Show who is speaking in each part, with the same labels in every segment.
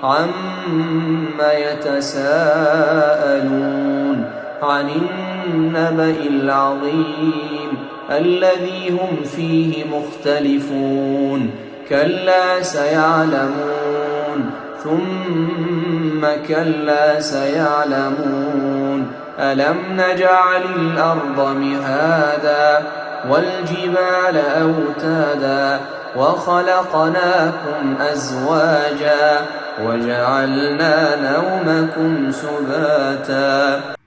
Speaker 1: अम्मा यतसाअलून अनिन्नबइल अज़ीम अल्लज़ी हुम फ़ीहि मुख्तलिफ़ून कल्ला सयअलमून सुम्मा कल्ला सयअलमून अलम नजअलिल अर्ज़ मिहादा वल्जिबाल औतादा वख़लक़नाकुम अज़वाजा वजअलना नौमकुम सुबाता।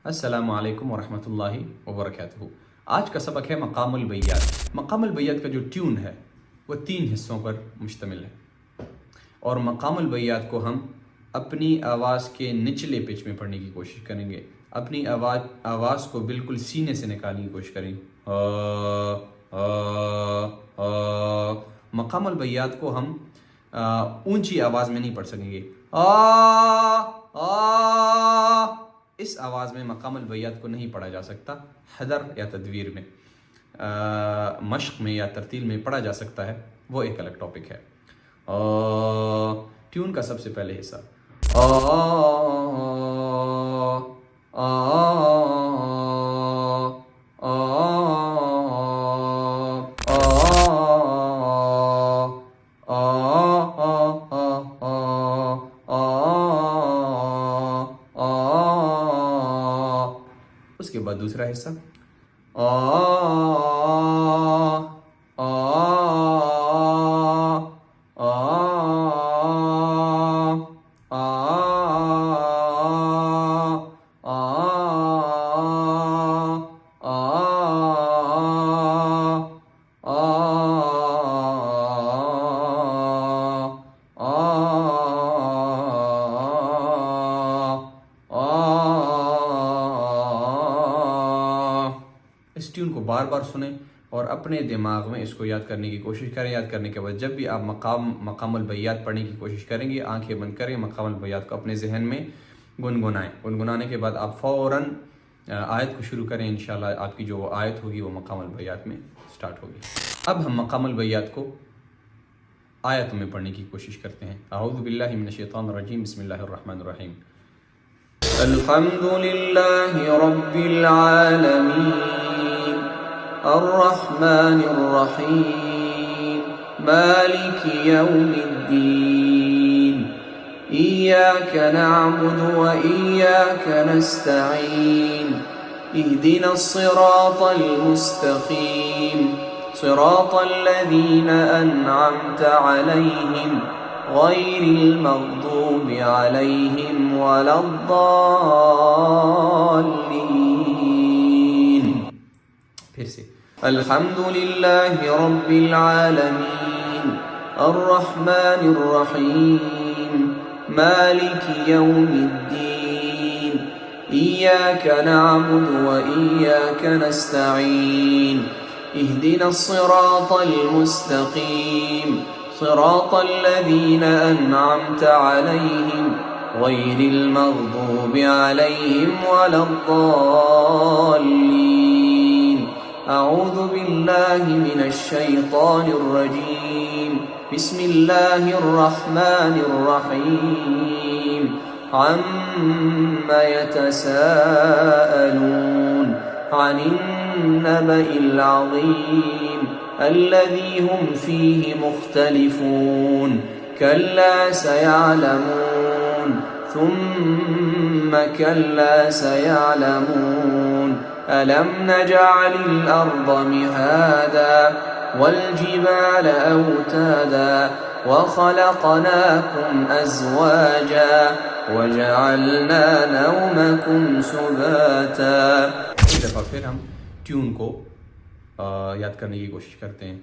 Speaker 1: अस्सलामु अलैकुम वरहमतुल्लाहि वबरकातुहू। आज का सबक है मक़ामुल बैयात। मक़ामुल बैयात का जो ट्यून है वो 3 हिस्सों पर मुश्तमिल है और मक़ामुल बैयात को हम अपनी आवाज़ के निचले पिच में पढ़ने की कोशिश करेंगे। अपनी आवाज़ को बिल्कुल सीने से निकालने की कोशिश करेंगे। मक़ामुल बैयात को हम ऊंची आवाज़ में नहीं पढ़ सकेंगे। इस आवाज़ में मक़ामुल बैयात को नहीं पढ़ा जा सकता। हदर या तदवीर में, मश्क में या तरतील में पढ़ा जा सकता है, वो एक अलग टॉपिक है। ट्यून का सबसे पहले हिस्सा उसके बाद दूसरा हिस्सा इस ट्यून को बार बार सुने और अपने दिमाग में इसको याद करने की कोशिश करें। याद करने के बाद जब भी आप मक़ामुल बैयात पढ़ने की कोशिश करेंगे, आंखें बंद करें, मक़ामुल बैयात को अपने जहन में गुनगुनाएं। गुनगुनाने के बाद आप फ़ौरन आयत को शुरू करें। इंशाल्लाह आपकी जो आयत होगी वो मक़ामुल बैयात में स्टार्ट होगी। अब हम मक़ामुल बैयात को आयत में पढ़ने की कोशिश करते हैं। अऊज़ु बिल्लाहि मिनश शैतानिर रजीम, बिस्मिल्लाहिर रहमानिर रहीम। अल्हम्दुलिल्लाहि रब्बिल आलमीन अर्रहमानिर रहीम मालिकि यौमिद्दीन इय्याका नअबुदु व इय्याका नस्तईन इहदिनस सिरातल मुस्तक़ीम सिरातल लज़ीना अनअमता अलैहिम गैरिल मग़दूबि अलैहिम वलद्दाल्लीन। फिर से अल्हम्दुलिल्लाहि रब्बिल आलमीन अर्रहमानिर रहीम मालिकि यौमिद्दीन इय्याका नअबुदु व इय्याका नस्तईन इहदिनस सिरातल मुस्तक़ीम सिरातल लज़ीना अनअमता अलैहिम गैरिल मग़दूबि अलैहिम वलद्दाल्लीन। अऊज़ु बिल्लाहि मिनश शैतानिर रजीम, बिस्मिल्लाहिर रहमानिर रहीम। अम्मा यतसाअलून अनिन्नबइल अज़ीम अल्लज़ी हुम फ़ीहि मुख्तलिफ़ून कल्ला सयअलमून सुम्मा कल्ला सयअलमून अलम नजअलिल अर्ज़ मिहादा वल्जिबाल औतादा वख़लक़नाकुम अज़वाजा वजअलना नौमकुम सुबाता। एक दफ़ा फिर हम ट्यून को याद करने की कोशिश करते हैं।